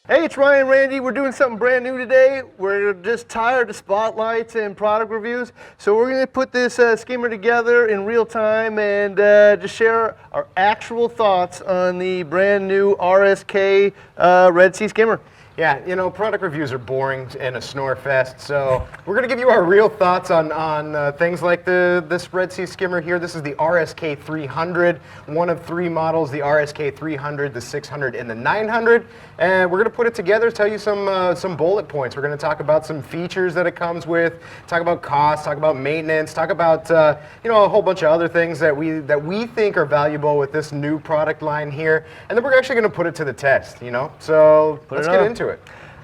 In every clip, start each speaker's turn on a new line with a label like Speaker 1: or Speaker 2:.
Speaker 1: Hey, it's Ryan Randy. We're doing something brand new today. We're just tired of spotlights and product reviews, so we're going to put this skimmer together in real time and just share our actual thoughts on the brand new RSK Red Sea Skimmer.
Speaker 2: Yeah, you know, product reviews are boring and a snore fest, so we're going to give you our real thoughts on things like this Red Sea Skimmer here. This is the RSK 300, one of three models, the RSK 300, the 600, and the 900. And we're going to put it together, tell you some bullet points. We're going to talk about some features that it comes with, talk about cost, talk about maintenance, talk about you know, a whole bunch of other things that we think are valuable with this new product line here. And then we're actually going to put it to the test, you know. So let's get into it.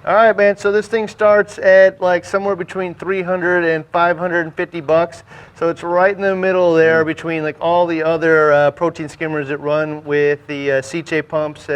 Speaker 1: All right, man, so this thing starts at like somewhere between 300 and 550 bucks. So it's right in the middle there between like all the other protein skimmers that run with the CJ pumps.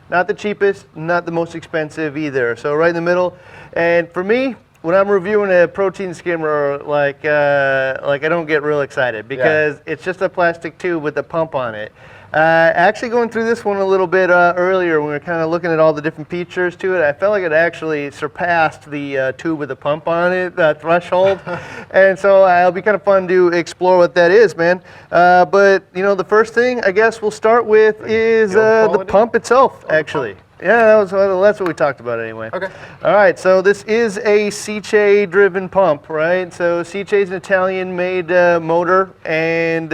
Speaker 1: Not the cheapest, not the most expensive either. So right in the middle. And for me, when I'm reviewing a protein skimmer, like I don't get real excited because it's just a plastic tube with a pump on it. Actually going through this one a little bit earlier when we were kind of looking at all the different features to it, I felt like it actually surpassed the tube with a pump on it threshold. And so it'll be kind of fun to explore what that is, man. But you know, the first thing I guess we'll start with is the pump itself, actually. Yeah, that's what we talked about anyway.
Speaker 2: Okay.
Speaker 1: All right, so this is a CJ driven pump, right? So CJ is an Italian made motor, and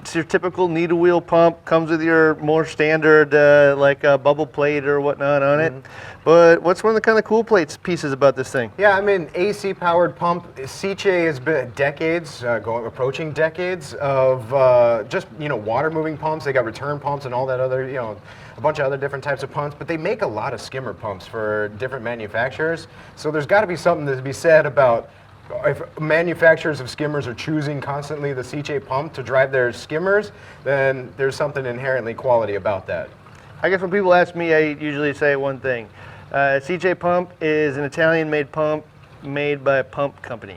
Speaker 1: it's your typical needle wheel pump, comes with your more standard like bubble plate or whatnot on it. But what's one of the kind of cool pieces about this thing?
Speaker 2: Yeah, I mean, AC powered pump. CJ has been decades, approaching decades of just, you know, water moving pumps. They got return pumps and all that other, you know, a bunch of other different types of pumps, but they make a lot of skimmer pumps for different manufacturers. So there's got to be something to be said about if manufacturers of skimmers are choosing constantly the CJ pump to drive their skimmers, then there's something inherently quality about that.
Speaker 1: I guess when people ask me, I usually say one thing. CJ pump is an Italian-made pump made by a pump company.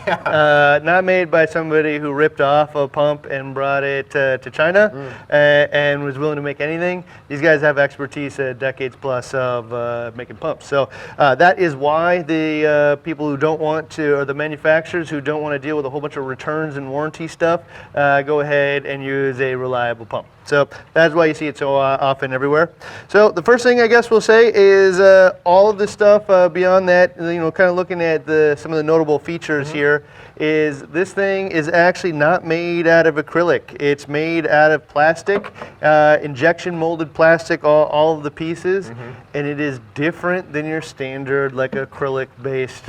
Speaker 2: Yeah.
Speaker 1: Not made by somebody who ripped off a pump and brought it to China and was willing to make anything. These guys have expertise, decades plus of making pumps. So that is why the people who don't want to, or the manufacturers who don't want to deal with a whole bunch of returns and warranty stuff, go ahead and use a reliable pump. So that's why you see it so often everywhere. So the first thing I guess we'll say is all of the stuff beyond that, you know, kind of looking at some of the notable features here, is this thing is actually not made out of acrylic. It's made out of plastic, injection molded plastic, all of the pieces, and it is different than your standard like acrylic based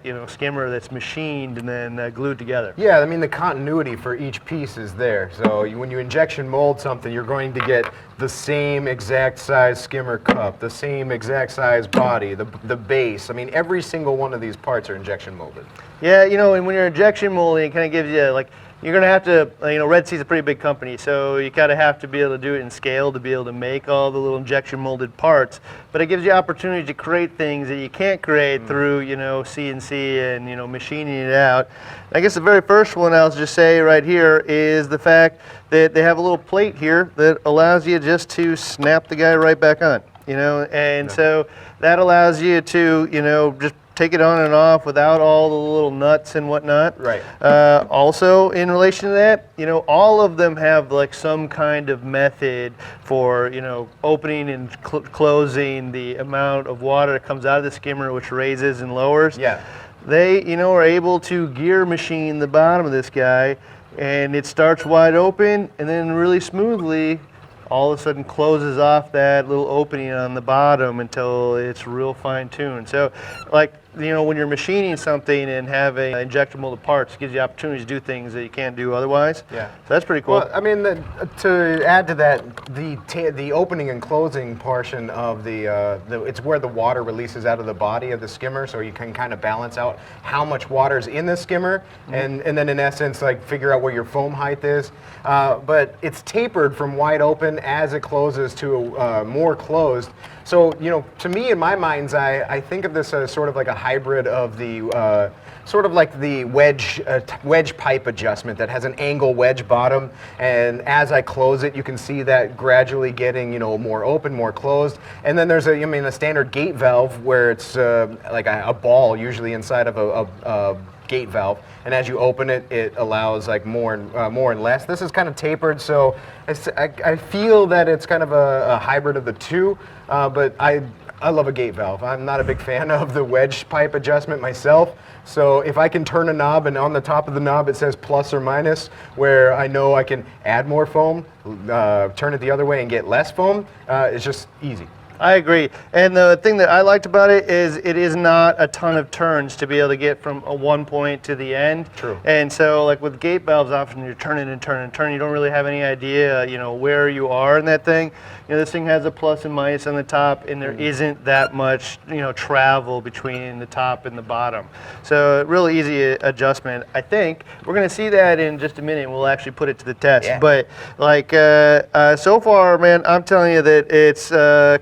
Speaker 1: you know, skimmer that's machined and then glued together.
Speaker 2: Yeah, I mean the continuity for each piece is there. So when you injection mold something, you're going to get the same exact size skimmer cup, the same exact size body, the base. I mean, every single one of these parts are injection molded.
Speaker 1: Yeah, you know, and when you're injection molding, it kind of gives you like, you're going to have to, you know, Red Sea's a pretty big company, so you kind of have to be able to do it in scale to be able to make all the little injection molded parts. But it gives you opportunity to create things that you can't create through, you know, CNC and, you know, machining it out. I guess the very first one I'll just say right here is the fact that they have a little plate here that allows you just to snap the guy right back on, you know, and so that allows you to, you know, just take it on and off without all the little nuts and whatnot.
Speaker 2: Right.
Speaker 1: Also, in relation to that, you know, all of them have like some kind of method for, you know, opening and closing the amount of water that comes out of the skimmer, which raises and lowers.
Speaker 2: Yeah.
Speaker 1: They, you know, are able to gear machine the bottom of this guy, and it starts wide open, and then really smoothly, all of a sudden closes off that little opening on the bottom until it's real fine tuned. So, like, you know, when you're machining something and having injection molded parts, it gives you opportunities to do things that you can't do otherwise.
Speaker 2: Yeah.
Speaker 1: So that's pretty cool.
Speaker 2: Well, I mean, to add to that, the opening and closing portion of it's where the water releases out of the body of the skimmer, so you can kind of balance out how much water's in the skimmer, and then in essence, like, figure out where your foam height is. But it's tapered from wide open as it closes to more closed. So, you know, to me, in my mind's eye, I think of this as sort of like a hybrid of the sort of like the wedge pipe adjustment that has an angle wedge bottom, and as I close it, you can see that gradually getting, you know, more open, more closed. And then there's a standard gate valve where it's like a ball usually inside of a gate valve, and as you open it, it allows like more and less. This is kind of tapered, so I feel that it's kind of a hybrid of the two, but I love a gate valve. I'm not a big fan of the wedge pipe adjustment myself, so if I can turn a knob and on the top of the knob it says plus or minus, where I know I can add more foam, turn it the other way and get less foam, it's just easy.
Speaker 1: I agree. And the thing that I liked about it is not a ton of turns to be able to get from one point to the end.
Speaker 2: True.
Speaker 1: And so like with gate valves, often you're turning and turning and turning. You don't really have any idea, you know, where you are in that thing. You know, this thing has a plus and minus on the top, and there isn't that much, you know, travel between the top and the bottom. So really easy adjustment. I think we're going to see that in just a minute, and we'll actually put it to the test.
Speaker 2: Yeah.
Speaker 1: But like so far, man, I'm telling you that it's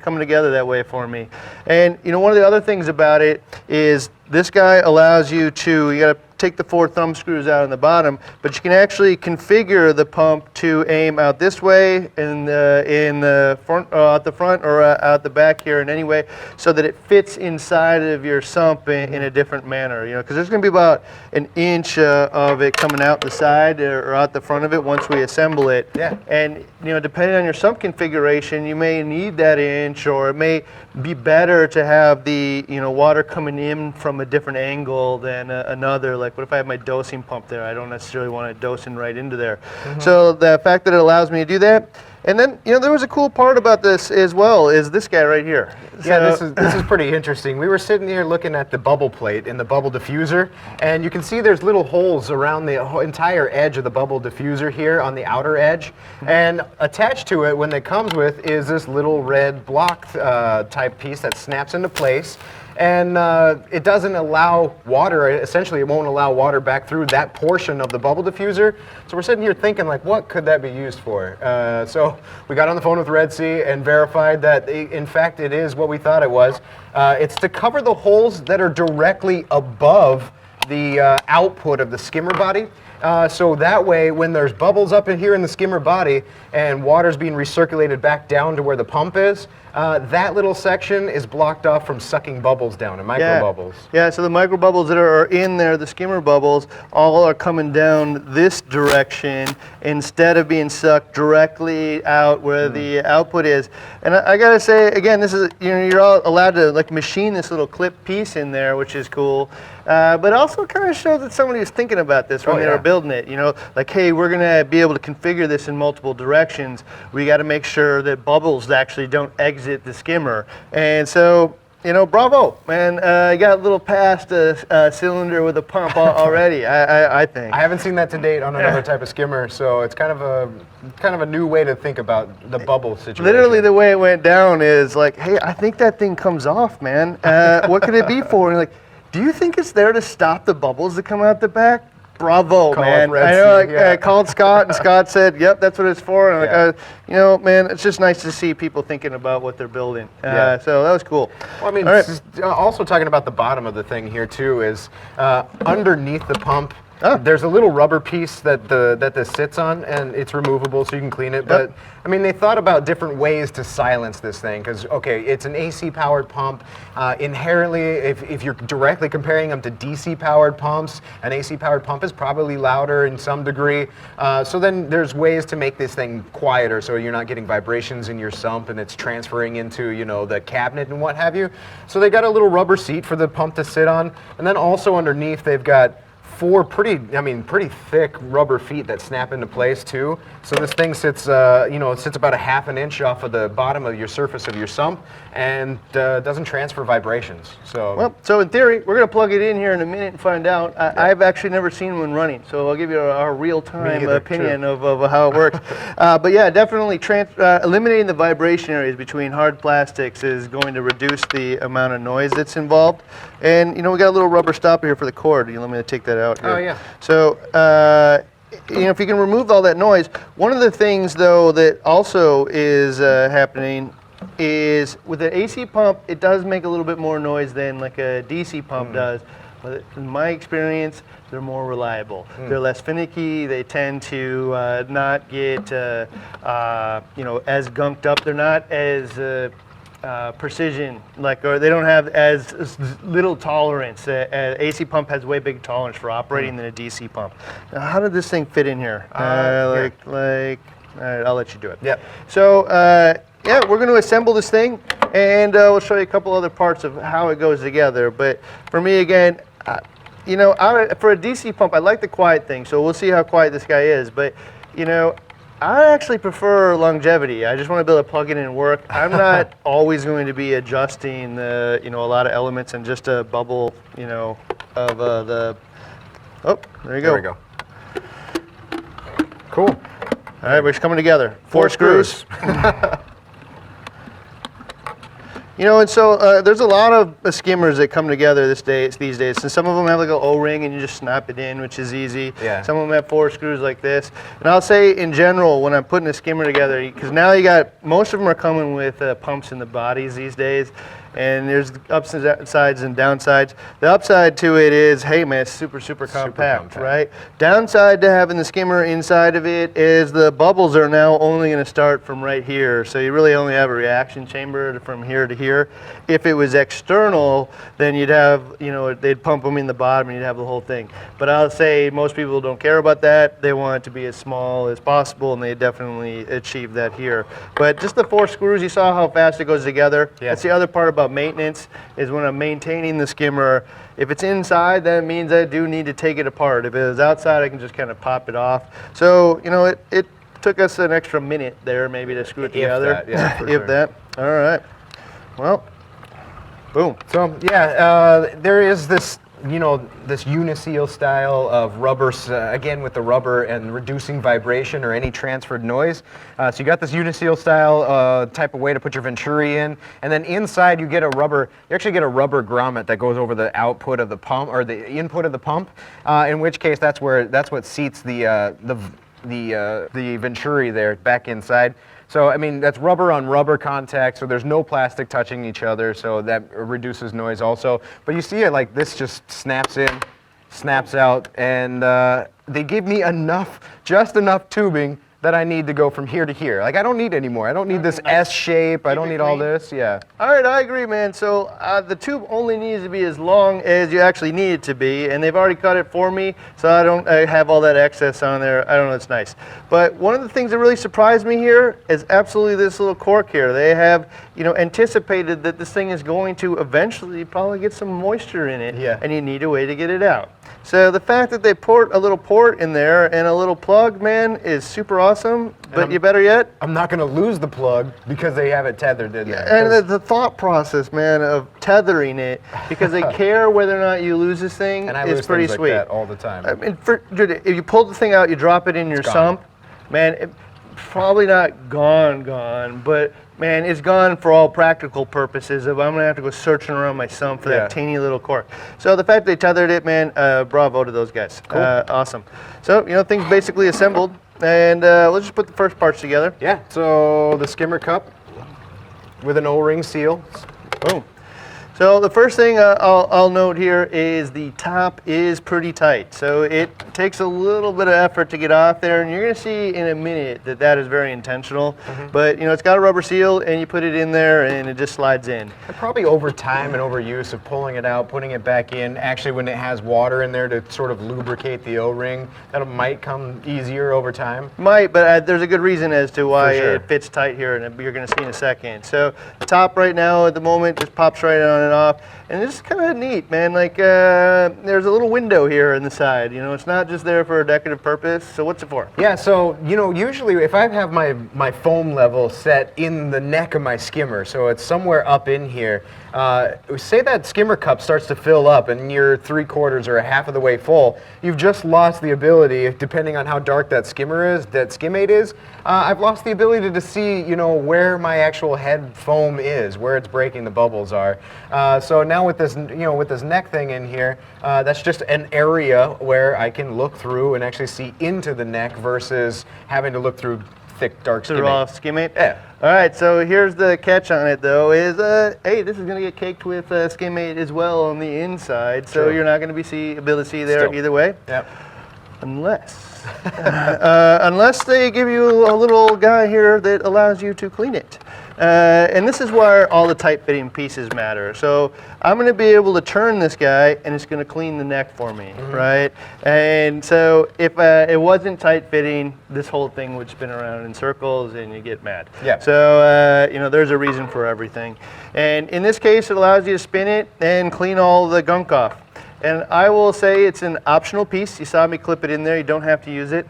Speaker 1: coming together that way for me. And you know, one of the other things about it is this guy allows you to, you got to take the 4 thumb screws out on the bottom, but you can actually configure the pump to aim out this way in the front, out the front, or out the back here in any way, so that it fits inside of your sump in a different manner. You know, because there's going to be about an inch of it coming out the side or out the front of it once we assemble it.
Speaker 2: Yeah.
Speaker 1: And you know, depending on your sump configuration, you may need that inch, or it may be better to have the, you know, water coming in from a different angle than another. Like, what if I have my dosing pump there? I don't necessarily want it dosing right into there. So the fact that it allows me to do that. And then, you know, there was a cool part about this as well, is this guy right here.
Speaker 2: Yeah,
Speaker 1: So-
Speaker 2: this is pretty interesting. We were sitting here looking at the bubble plate in the bubble diffuser, and you can see there's little holes around the entire edge of the bubble diffuser here on the outer edge. And attached to it, when it comes with, is this little red block type piece that snaps into place. And it doesn't allow water, essentially it won't allow water back through that portion of the bubble diffuser. So we're sitting here thinking, like, what could that be used for? So we got on the phone with Red Sea and verified that in fact it is what we thought it was. It's to cover the holes that are directly above the output of the skimmer body. So that way, when there's bubbles up in here in the skimmer body and water's being recirculated back down to where the pump is, that little section is blocked off from sucking bubbles down, and micro bubbles.
Speaker 1: Yeah, so the micro bubbles that are in there, the skimmer bubbles, all are coming down this direction instead of being sucked directly out where the output is. And I gotta say, again, this is, you know, you're all allowed to like machine this little clip piece in there, which is cool. But also kind of shows that somebody was thinking about this when they were building it. You know, like, hey, we're gonna be able to configure this in multiple directions. We got to make sure that bubbles actually don't exit the skimmer. And so, you know, bravo, man. You got a little past a cylinder with a pump already, I think.
Speaker 2: I haven't seen that to date on another type of skimmer, so it's kind of a new way to think about the bubble situation.
Speaker 1: Literally, the way it went down is like, hey, I think that thing comes off, man. What could it be for? And you're like, do you think it's there to stop the bubbles that come out the back? Bravo, man. I know, like, I called Scott, and Scott said, yep, that's what it's for. And I'm like, you know, man, it's just nice to see people thinking about what they're building. So that was cool.
Speaker 2: Well, I mean, also talking about the bottom of the thing here, too, is underneath the pump, there's a little rubber piece that this sits on, and it's removable so you can clean it. But I mean, they thought about different ways to silence this thing, because okay, it's an AC powered pump. Inherently, if you're directly comparing them to DC powered pumps, an AC powered pump is probably louder in some degree. So then there's ways to make this thing quieter, so you're not getting vibrations in your sump and it's transferring into, you know, the cabinet and what have you. So they got a little rubber seat for the pump to sit on, and then also underneath they've got 4 pretty thick rubber feet that snap into place too. So this thing sits, it sits about a ½ inch off of the bottom of your surface of your sump, and doesn't transfer vibrations. So
Speaker 1: well, so in theory, we're gonna plug it in here in a minute and find out. I've actually never seen one running, so I'll give you our real-time opinion of how it works. But yeah, definitely eliminating the vibration areas between hard plastics is going to reduce the amount of noise that's involved. And you know, we got a little rubber stopper here for the cord. You let me take that out here.
Speaker 2: Oh yeah.
Speaker 1: So you know, if you can remove all that noise, one of the things though that also is happening is with an AC pump, it does make a little bit more noise than like a DC pump does. but in my experience, they're more reliable. They're less finicky. They tend to not get as gunked up. They're not as precision, or they don't have as little tolerance. AC pump has way big tolerance for operating than a DC pump. Now, how did this thing fit in here? All right, I'll let you do it.
Speaker 2: Yep.
Speaker 1: So, yeah, we're going to assemble this thing, and we'll show you a couple other parts of how it goes together. But for me, again, for a DC pump, I like the quiet thing. So we'll see how quiet this guy is. But, I actually prefer longevity. I just want to be able to plug it in and work. I'm not always going to be adjusting a lot of elements and just a bubble, of the. Oh, there you go.
Speaker 2: There we go. Cool.
Speaker 1: All right, we're just coming together. Four screws. And so there's a lot of skimmers that come together these days. So some of them have like an O-ring and you just snap it in, which is easy.
Speaker 2: Yeah.
Speaker 1: Some of them have 4 screws like this. And I'll say in general, when I'm putting a skimmer together, because now most of them are coming with pumps in the bodies these days. And there's upsides and downsides. The upside to it is, hey man, it's super compact, right? Downside to having the skimmer inside of it is the bubbles are now only going to start from right here. So you really only have a reaction chamber from here to here. If it was external, then you'd have, they'd pump them in the bottom and you'd have the whole thing. But I'll say most people don't care about that. They want it to be as small as possible, and they definitely achieve that here. But just the 4 screws, you saw how fast it goes together.
Speaker 2: Yeah.
Speaker 1: That's the other part about maintenance, is when I'm maintaining the skimmer, if it's inside, that means I do need to take it apart. If it was outside, I can just kind of pop it off. So, it took us an extra minute there maybe to screw it together.
Speaker 2: That, yeah, for
Speaker 1: if
Speaker 2: sure.
Speaker 1: that. All right. Well, boom.
Speaker 2: So yeah, there is this this uniseal style of rubber, again with the rubber and reducing vibration or any transferred noise. So you got this uniseal style type of way to put your venturi in, and then inside you actually get a rubber grommet that goes over the output of the pump or the input of the pump. In which case that's what seats the venturi there back inside. So, I mean, that's rubber on rubber contact, so there's no plastic touching each other, so that reduces noise also. But you see it like this just snaps in, snaps out, and they give me just enough tubing that I need to go from here to here. Like, I don't need any more. I don't need this S shape. I don't need all this. Yeah.
Speaker 1: All right, I agree, man. So the tube only needs to be as long as you actually need it to be, and they've already cut it for me, so I have all that excess on there. I don't know, it's nice. But one of the things that really surprised me here is absolutely this little cork here. They have, anticipated that this thing is going to eventually probably get some moisture in it,
Speaker 2: yeah.
Speaker 1: And you need a way to get it out. So the fact that they port a little port in there and a little plug, man, is super awesome. But you better yet,
Speaker 2: I'm not going to lose the plug because they have it tethered in there.
Speaker 1: and the thought process, man, of tethering it because they care whether or not you lose this thing
Speaker 2: and I
Speaker 1: is
Speaker 2: lose
Speaker 1: pretty
Speaker 2: things
Speaker 1: sweet.
Speaker 2: like that all the time.
Speaker 1: I mean, dude, if you pull the thing out, you drop it in your sump, man, it's probably not gone, but man, it's gone for all practical purposes. If I'm gonna have to go searching around my sump for that teeny little cork. So the fact they tethered it, man, bravo to those guys.
Speaker 2: Cool.
Speaker 1: Awesome. So things basically assembled, and let's just put the first parts together.
Speaker 2: Yeah. So the skimmer cup with an O-ring seal.
Speaker 1: Boom. So the first thing I'll note here is the top is pretty tight. So it takes a little bit of effort to get off there, and you're going to see in a minute that is very intentional. But it's got a rubber seal, and you put it in there, and it just slides in.
Speaker 2: And probably over time and overuse of pulling it out, putting it back in. Actually, when it has water in there to sort of lubricate the O-ring, that might come easier over time.
Speaker 1: Might, but there's a good reason as to why
Speaker 2: For sure.
Speaker 1: it fits tight here, and you're going to see in a second. So the top right now at the moment just pops right on and off, and it's kind of neat, man. Like there's a little window here in the side. It's not just there for a decorative purpose. So what's it for?
Speaker 2: Yeah, so usually if I have my foam level set in the neck of my skimmer, so it's somewhere up in here, say that skimmer cup starts to fill up and you're 3/4 or a half of the way full, you've just lost the ability, depending on how dark that skimmate is, I've lost the ability to see, where my actual head foam is, where it's breaking the bubbles are. So now with this, with this neck thing in here, that's just an area where I can look through and actually see into the neck versus having to look through thick, dark
Speaker 1: So
Speaker 2: skimmate.
Speaker 1: raw skimmate?
Speaker 2: Yeah.
Speaker 1: All right, so here's the catch on it though, is hey, this is gonna get caked with skimmate as well on the inside, so
Speaker 2: True.
Speaker 1: you're not gonna be able to see there
Speaker 2: Still.
Speaker 1: either way.
Speaker 2: Yep.
Speaker 1: Unless they give you a little guy here that allows you to clean it. And this is where all the tight fitting pieces matter. So I'm going to be able to turn this guy and it's going to clean the neck for me, right? And so if it wasn't tight fitting, this whole thing would spin around in circles and you get mad.
Speaker 2: Yeah.
Speaker 1: So, you know, there's a reason for everything. And in this case, it allows you to spin it and clean all the gunk off. And I will say it's an optional piece. You saw me clip it in there. You don't have to use it.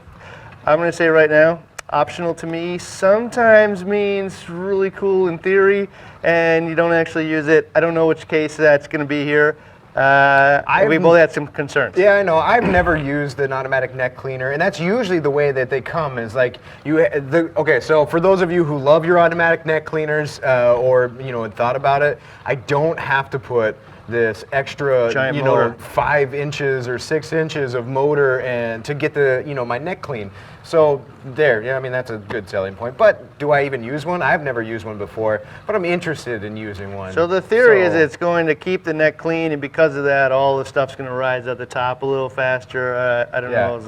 Speaker 1: I'm going to say right now, optional to me sometimes means really cool in theory, and you don't actually use it. I don't know which case that's going to be here. We both had some concerns.
Speaker 2: Yeah, I know. I've never used an automatic neck cleaner, and that's usually the way that they come. Is like okay. So for those of you who love your automatic neck cleaners, or you know, had thought about it, I don't have to put this extra,
Speaker 1: Giant
Speaker 2: you
Speaker 1: motor.
Speaker 2: know, 5 inches or 6 inches of motor and to get the, you know, my neck clean. So there, yeah, I mean, that's a good selling point. But do I even use one? I've never used one before, but I'm interested in using one.
Speaker 1: So the theory is it's going to keep the neck clean, and because of that, all the stuff's going to rise at the top a little faster. I don't know, it's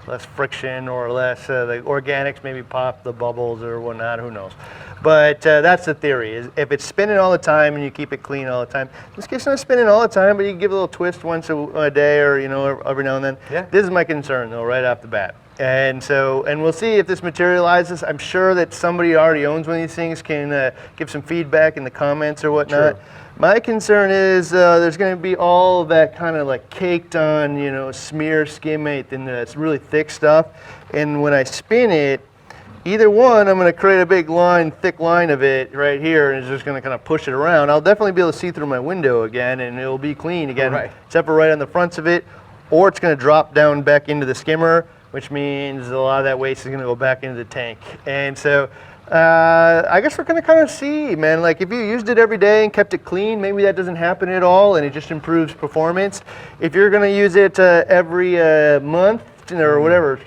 Speaker 1: less friction or less, the organics maybe pop the bubbles or whatnot, who knows. But that's the theory, is if it's spinning all the time and you keep it clean all the time. In this case, it's not spinning all the time, but you can give it a little twist once a day or, you know, every now and then.
Speaker 2: Yeah.
Speaker 1: This is my concern, though, right off the bat. And so, and we'll see if this materializes. I'm sure that somebody already owns one of these things, can give some feedback in the comments or whatnot.
Speaker 2: True.
Speaker 1: My concern is there's going to be all that kind of like caked on, you know, smear skimmate and that's really thick stuff. And when I spin it, either one, I'm going to create a big line, thick line of it right here, and it's just going to kind of push it around. I'll definitely be able to see through my window again, and it'll be clean again, except for right on the fronts of it. Or it's going to drop down back into the skimmer, which means a lot of that waste is going to go back into the tank. And so I guess we're going to kind of see, man, like if you used it every day and kept it clean, maybe that doesn't happen at all and it just improves performance. If you're going to use it every month or whatever,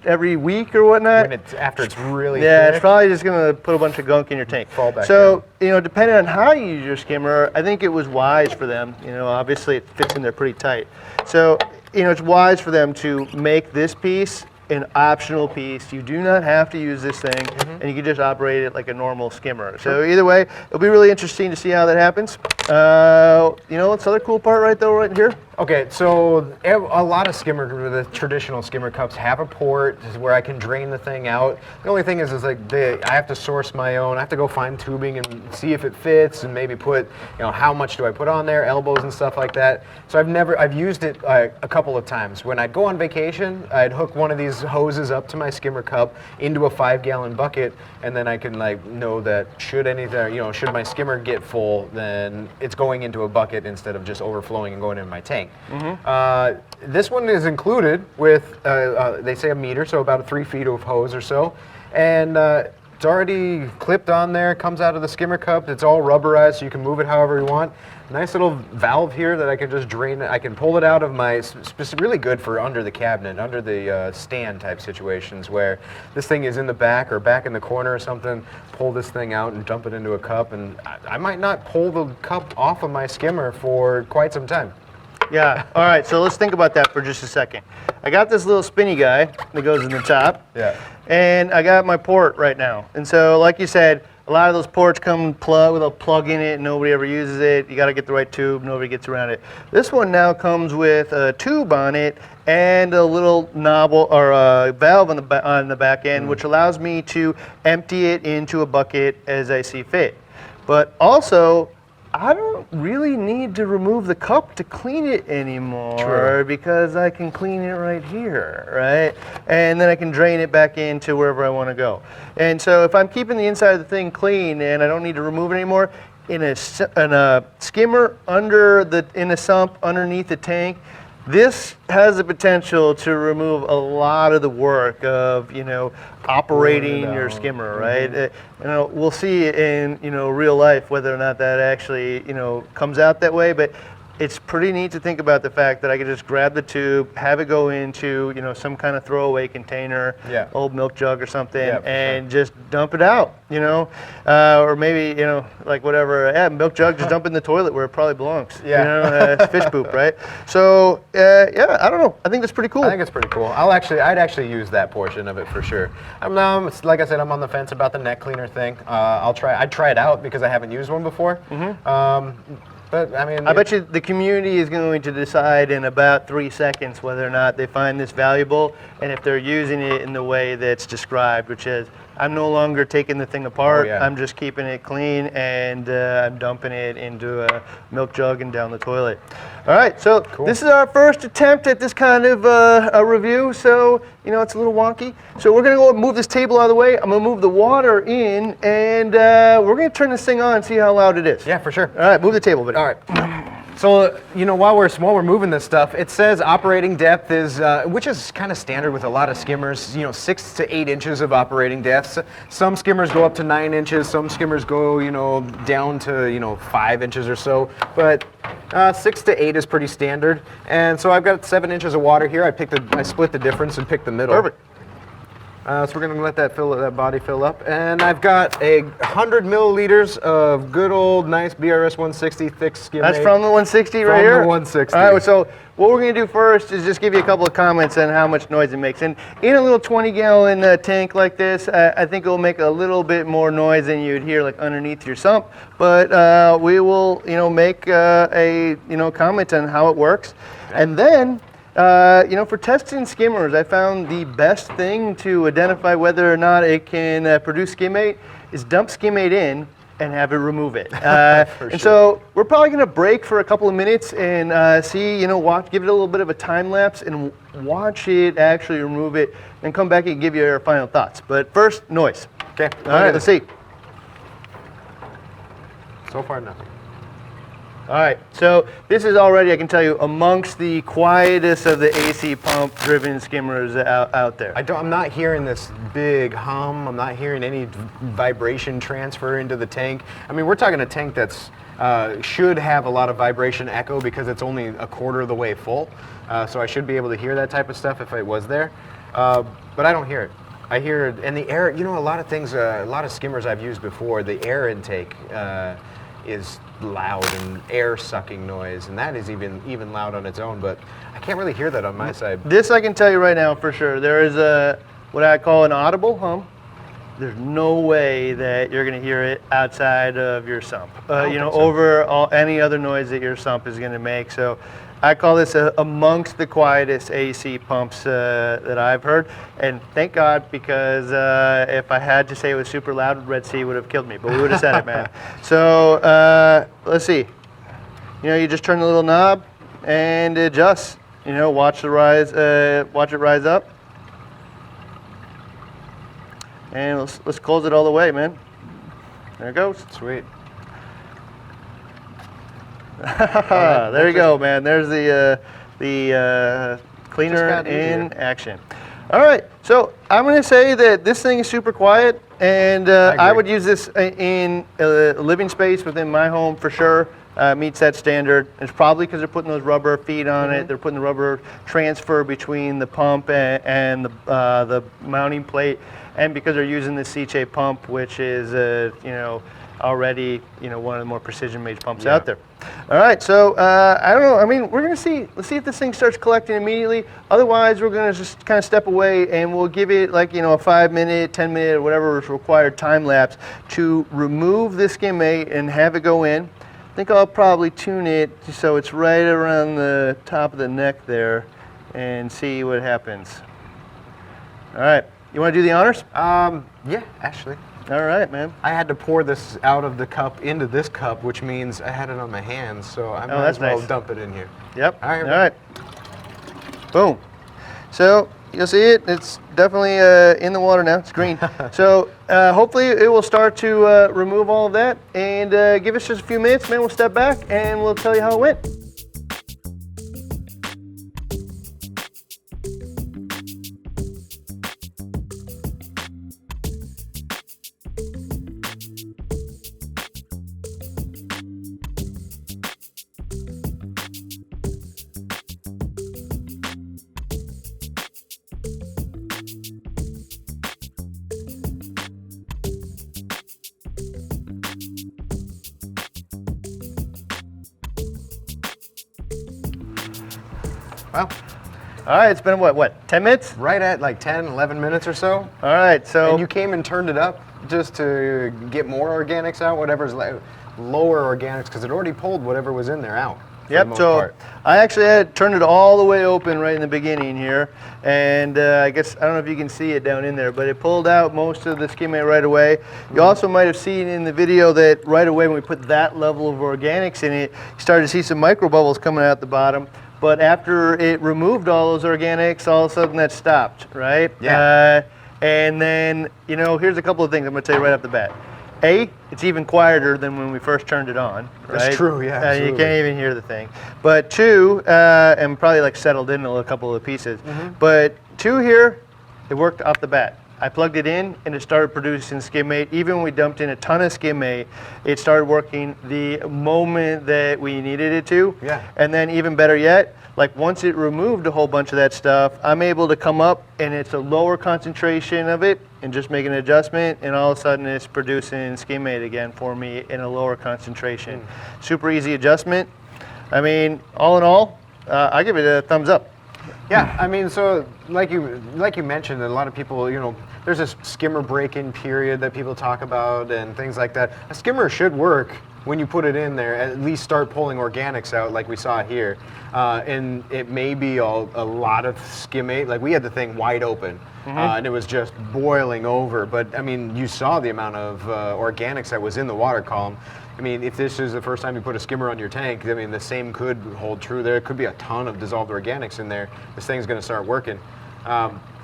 Speaker 1: every week or whatnot.
Speaker 2: When after it's really
Speaker 1: yeah,
Speaker 2: thick.
Speaker 1: it's probably just going to put a bunch of gunk in your tank.
Speaker 2: Fall back
Speaker 1: so, you know, depending on how you use your skimmer, I think it was wise for them. You know, obviously it fits in there pretty tight. So, you know, it's wise for them to make this piece an optional piece. You do not have to use this thing, and you can just operate it like a normal skimmer. So either way, it'll be really interesting to see how that happens. You know, what's the other cool part right here?
Speaker 2: Okay, so a lot of the traditional skimmer cups have a port where I can drain the thing out. The only thing is like I have to source my own. I have to go find tubing and see if it fits, and maybe put, you know, how much do I put on there, elbows and stuff like that. So I've used it a couple of times. When I'd go on vacation, I'd hook one of these hoses up to my skimmer cup into a 5-gallon bucket, and then I can like know that should my skimmer get full, then it's going into a bucket instead of just overflowing and going into my tank. This one is included with, they say a meter, so about 3 feet of hose or so. And it's already clipped on there, comes out of the skimmer cup. It's all rubberized, so you can move it however you want. Nice little valve here that I can just drain it. I can pull it out of my, really good for under the cabinet, under the stand type situations where this thing is in the back or back in the corner or something. Pull this thing out and dump it into a cup, and I might not pull the cup off of my skimmer for quite some time.
Speaker 1: Yeah, all right, so let's think about that for just a second. I got this little spinny guy that goes in the top.
Speaker 2: Yeah.
Speaker 1: And I got my port right now. And so, like you said, a lot of those ports come with a plug in it, nobody ever uses it. You gotta get the right tube, nobody gets around it. This one now comes with a tube on it and a little knob or a valve on the back end, which allows me to empty it into a bucket as I see fit. But also, I don't really need to remove the cup to clean it anymore because I can clean it right here, right? And then I can drain it back into wherever I want to go. And so if I'm keeping the inside of the thing clean and I don't need to remove it anymore, in a skimmer in a sump underneath the tank, this has the potential to remove a lot of the work of, you know, operating your skimmer, right? You know, we'll see in, you know, real life whether or not that actually, you know, comes out that way. But it's pretty neat to think about the fact that I could just grab the tube, have it go into, some kind of throwaway container, old milk jug or something, and just dump it out, or maybe, like whatever, milk jug, just dump it in the toilet where it probably belongs. It's fish poop, right? So, I don't know. I think that's pretty cool.
Speaker 2: I think it's pretty cool. I'd actually use that portion of it for sure. Like I said, I'm on the fence about the neck cleaner thing. I'd try it out because I haven't used one before. But I mean,
Speaker 1: I bet you the community is going to decide in about 3 seconds whether or not they find this valuable, and if they're using it in the way that's described, which is, I'm no longer taking the thing apart. I'm just keeping it clean, and I'm dumping it into a milk jug and down the toilet. All right, so this is our first attempt at this kind of a review. So it's a little wonky. So we're gonna go move this table out of the way. I'm gonna move the water in, and we're gonna turn this thing on and see how loud it is.
Speaker 2: Yeah, for sure.
Speaker 1: All right, move the table, buddy.
Speaker 2: All right. So, while we're moving this stuff, it says operating depth is, which is kind of standard with a lot of skimmers, 6 to 8 inches of operating depth. Some skimmers go up to 9 inches, some skimmers go, down to, 5 inches or so, but 6 to 8 is pretty standard. And so I've got 7 inches of water here. I split the difference and picked the middle.
Speaker 1: Perfect.
Speaker 2: So we're going to let that body fill up. And I've got 100 milliliters of good old nice BRS 160 thick skim.
Speaker 1: That's from the 160 right here?
Speaker 2: From the 160.
Speaker 1: All right, so what we're going to do first is just give you a couple of comments on how much noise it makes. And in a little 20-gallon tank like this, I think it will make a little bit more noise than you'd hear like underneath your sump. But we will, make a comment on how it works. And then, for testing skimmers, I found the best thing to identify whether or not it can produce skimmate is dump skimmate in and have it remove it. So we're probably going to break for a couple of minutes and see, give it a little bit of a time lapse and watch it actually remove it, and come back and give you our final thoughts. But first, noise.
Speaker 2: Okay.
Speaker 1: All right, let's see.
Speaker 2: So far, nothing.
Speaker 1: All right, so this is already, I can tell you, amongst the quietest of the AC pump-driven skimmers out there.
Speaker 2: I'm not hearing this big hum. I'm not hearing any vibration transfer into the tank. I mean, we're talking a tank that's should have a lot of vibration echo because it's only a quarter of the way full. So I should be able to hear that type of stuff if it was there. But I don't hear it. I hear it, and the air, a lot of things, a lot of skimmers I've used before, the air intake is loud and air sucking noise, and that is even loud on its own, but I can't really hear that on my side.
Speaker 1: This I can tell you right now for sure. There is what I call an audible hum. There's no way that you're going to hear it outside of your sump, over any other noise that your sump is going to make. So I call this amongst the quietest AC pumps that I've heard, and thank God, because if I had to say it was super loud, Red Sea would have killed me, but we would have said it, man. So let's see. You just turn the little knob and adjust. Watch it rise up, and let's close it all the way, man. There it goes.
Speaker 2: Sweet.
Speaker 1: There you go, man. There's the cleaner in action. All right, so I'm going to say that this thing is super quiet, and I would use this in a living space within my home for sure. Meets that standard. It's probably because they're putting those rubber feet on it. They're putting the rubber transfer between the pump and the mounting plate, and because they're using the C-shape pump, which is already one of the more precision-made pumps out there. All right, so I don't know. I mean, we're gonna see. Let's see if this thing starts collecting immediately. Otherwise, we're gonna just kind of step away, and we'll give it like a 5-minute, 10-minute, or whatever is required time lapse to remove the skimmate and have it go in. I think I'll probably tune it so it's right around the top of the neck there, and see what happens. All right, you want to do the honors?
Speaker 2: Yeah, actually.
Speaker 1: All right, man.
Speaker 2: I had to pour this out of the cup into this cup, which means I had it on my hands, so I might as well dump it in here.
Speaker 1: Yep. All right. Boom. So you'll see it. It's definitely in the water now. It's green. So hopefully it will start to remove all of that, and give us just a few minutes, man. We'll step back and we'll tell you how it went.
Speaker 2: Well,
Speaker 1: All right, it's been what, 10 minutes?
Speaker 2: right at like 10, 11 minutes or so.
Speaker 1: All right, so
Speaker 2: And you came and turned it up just to get more organics out, whatever's lower organics, because it already pulled whatever was in there out. For the
Speaker 1: yep.
Speaker 2: most
Speaker 1: So
Speaker 2: part.
Speaker 1: I actually had turned it all the way open right in the beginning here, and I guess I don't know if you can see it down in there, but it pulled out most of the skimmate right away. You also might have seen in the video that right away when we put that level of organics in it, you started to see some micro bubbles coming out the bottom. But after it removed all those organics, all of a sudden that stopped, right?
Speaker 2: Yeah.
Speaker 1: And then, you know, here's a couple of things I'm going to tell you right off the bat. A, it's even quieter than when we first turned it on, right?
Speaker 2: That's true, yeah,
Speaker 1: You
Speaker 2: absolutely.
Speaker 1: can't even hear the thing. But two, and probably like settled in a couple of the pieces. But two here, it worked off the bat. I plugged it in and it started producing skimmate. Even when we dumped in a ton of skimmate, it started working the moment that we needed it to.
Speaker 2: Yeah.
Speaker 1: And then even better yet, like once it removed a whole bunch of that stuff, I'm able to come up and it's a lower concentration of it and just make an adjustment, and all of a sudden it's producing skimmate again for me in a lower concentration. Super easy adjustment. I mean, all in all, I give it a thumbs up.
Speaker 2: Yeah, I mean, so like you mentioned, a lot of people, you know, there's this skimmer break-in period that people talk about and things like that. A skimmer should work when you put it in there, at least start pulling organics out like we saw here. And it may be a lot of skimmate. Like we had the thing wide open and it was just boiling over. But I mean, you saw the amount of organics that was in the water column. I mean, if this is the first time you put a skimmer on your tank, I mean, the same could hold true. There could be a ton of dissolved organics in there. This thing's going to start working.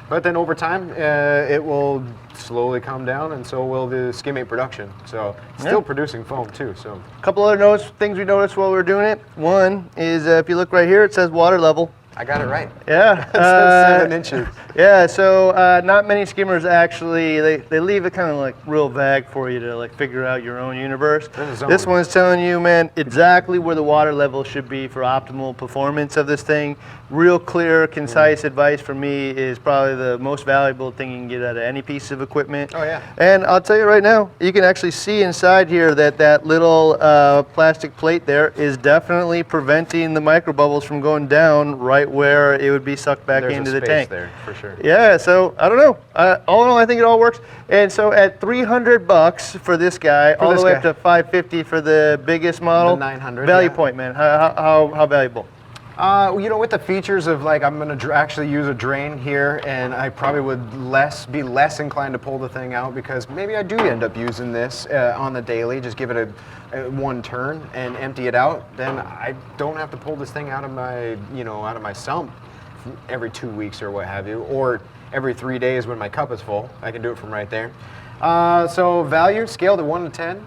Speaker 2: But then over time, it will slowly calm down, and so will the skimmate production. So still producing foam too. So
Speaker 1: A couple other things we noticed while we were doing it. One is if you look right here, it says water level.
Speaker 2: I got it right.
Speaker 1: Yeah.
Speaker 2: It says 7 inches.
Speaker 1: Yeah, so not many skimmers actually, they leave it kind of like real vague for you to like figure out your own universe. This one's telling you, man, exactly where the water level should be for optimal performance of this thing. Real clear, concise advice for me is probably the most valuable thing you can get out of any piece of equipment.
Speaker 2: Oh, yeah.
Speaker 1: And I'll tell you right now, you can actually see inside here that that little plastic plate there is definitely preventing the micro bubbles from going down right where it would be sucked back
Speaker 2: There's
Speaker 1: into
Speaker 2: a
Speaker 1: the
Speaker 2: space
Speaker 1: tank.
Speaker 2: there for sure.
Speaker 1: Yeah, so I don't know. All in all, I think it all works. And so at $300 for this guy, all
Speaker 2: this
Speaker 1: the way
Speaker 2: guy.
Speaker 1: up to $550 for the biggest model.
Speaker 2: The 900,
Speaker 1: Value
Speaker 2: yeah.
Speaker 1: point, man. How valuable?
Speaker 2: You know, with the features of like, I'm going to actually use a drain here, and I probably would be less inclined to pull the thing out because maybe I do end up using this on the daily. Just give it a one turn and empty it out. Then I don't have to pull this thing out of my, out of my sump every 2 weeks or what have you, or every 3 days when my cup is full. I can do it from right there. So value scaled to 1 to 10.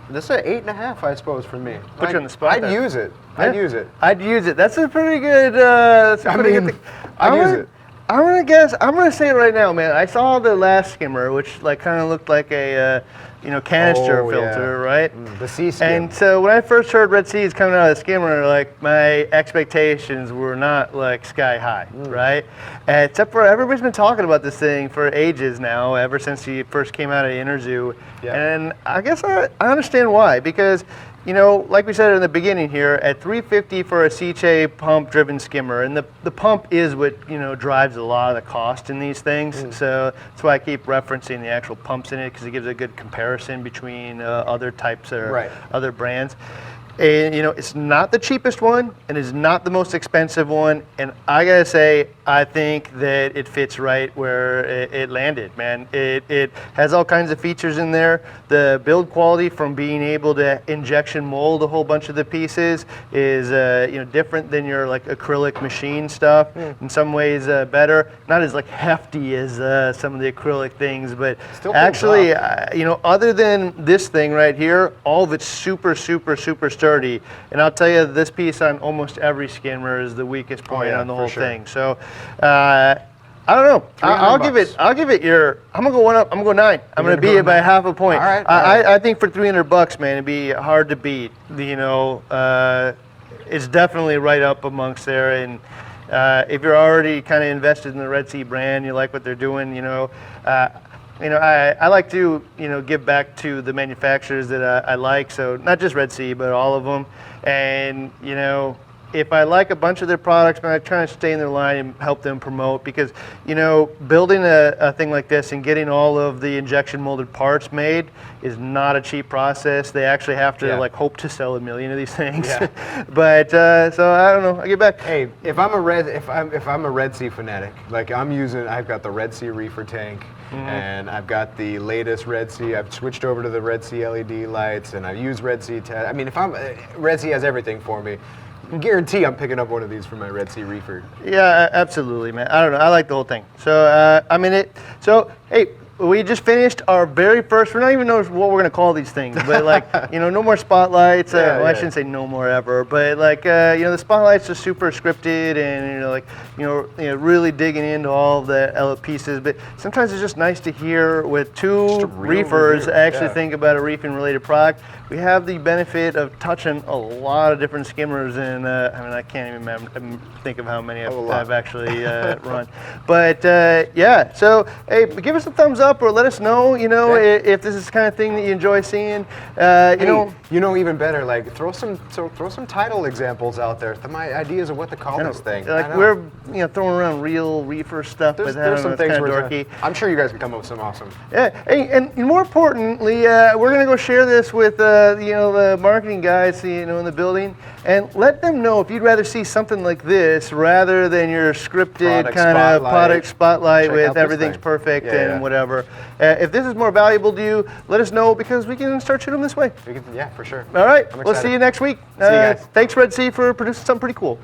Speaker 2: This is an 8.5, I suppose, for me.
Speaker 1: Put you on the spot
Speaker 2: I'd
Speaker 1: there.
Speaker 2: use it.
Speaker 1: Yeah.
Speaker 2: I'd use it.
Speaker 1: I'd use it. That's a pretty good. That's a pretty good thing.
Speaker 2: I'd use
Speaker 1: gonna-
Speaker 2: it.
Speaker 1: I'm gonna guess. I'm gonna say it right now, man. I saw the last skimmer, which like kind of looked like a canister
Speaker 2: Oh,
Speaker 1: filter,
Speaker 2: yeah.
Speaker 1: right?
Speaker 2: The Sea Skim.
Speaker 1: And so when I first heard Red Sea is coming out of the skimmer, like my expectations were not like sky high, right? Except for everybody's been talking about this thing for ages now, ever since he first came out of Interzoo.
Speaker 2: Yeah.
Speaker 1: And I guess I understand why, because like we said in the beginning here, at $350 for a Seche pump-driven skimmer, and the pump is what drives a lot of the cost in these things. So that's why I keep referencing the actual pumps in it, because it gives a good comparison between other types or
Speaker 2: Right.
Speaker 1: other brands. And it's not the cheapest one, and it's not the most expensive one. And I gotta say, I think that it fits right where it landed, man. It has all kinds of features in there. The build quality from being able to injection mold a whole bunch of the pieces is different than your like acrylic machine stuff. In some ways better. Not as like hefty as some of the acrylic things, but
Speaker 2: Still holds
Speaker 1: actually,
Speaker 2: up.
Speaker 1: other than this thing right here, all of it's super, super, super sturdy. And I'll tell you, this piece on almost every skimmer is the weakest point
Speaker 2: yeah,
Speaker 1: on the
Speaker 2: for
Speaker 1: whole
Speaker 2: sure.
Speaker 1: thing. So I don't know. I'll give it.
Speaker 2: $300.
Speaker 1: I'll give it your. I'm gonna go one up. I'm gonna go 9. I'm gonna
Speaker 2: gonna
Speaker 1: beat
Speaker 2: go
Speaker 1: it by
Speaker 2: 9?
Speaker 1: half a point.
Speaker 2: All right,
Speaker 1: I think for $300, man, it'd be hard to beat. It's definitely right up amongst there. And if you're already kind of invested in the Red Sea brand, you like what they're doing. I like to give back to the manufacturers that I like. So not just Red Sea, but all of them. And if I like a bunch of their products, man, I try to stay in their line and help them promote, because, you know, building a thing like this and getting all of the injection molded parts made is not a cheap process. They actually have to like hope to sell 1 million of these things. But so I don't know. I get back.
Speaker 2: Hey, if I'm a Red Sea fanatic, like I've got the Red Sea Reefer tank, and I've got the latest Red Sea. I've switched over to the Red Sea LED lights, and I've used Red Sea. I mean, if Red Sea has everything for me. I guarantee I'm picking up one of these for my Red Sea Reefer.
Speaker 1: Yeah, absolutely, man. I don't know. I like the whole thing. So, I mean, so, hey, we just finished our very first, we're not even know what we're going to call these things, but like, you know, no more spotlights. Well, I shouldn't say no more ever, but like, you know, the spotlights are super scripted and, you know, like, you know, really digging into all the pieces. But sometimes it's just nice to hear with two reefers actually think about a reefing related product. We have the benefit of touching a lot of different skimmers, and I mean, I can't even think of how many I've actually run. But yeah, so hey, give us a thumbs up or let us know, you know, if this is the kind of thing that you enjoy seeing.
Speaker 2: You know, even better, like throw some title examples out there. My ideas of what to call this thing.
Speaker 1: Like we're throwing around real reefer stuff, but
Speaker 2: there's some things
Speaker 1: kind of dorky.
Speaker 2: I'm sure you guys can come up with some awesome.
Speaker 1: Yeah, hey, and more importantly, we're gonna go share this with the marketing guys, in the building, and let them know if you'd rather see something like this rather than your scripted kind of product spotlight with everything's perfect and whatever. If this is more valuable to you, let us know, because we can start shooting them this way.
Speaker 2: Yeah, for sure.
Speaker 1: All right, we'll see you next week.
Speaker 2: See you guys.
Speaker 1: Thanks, Red Sea, for producing something pretty cool.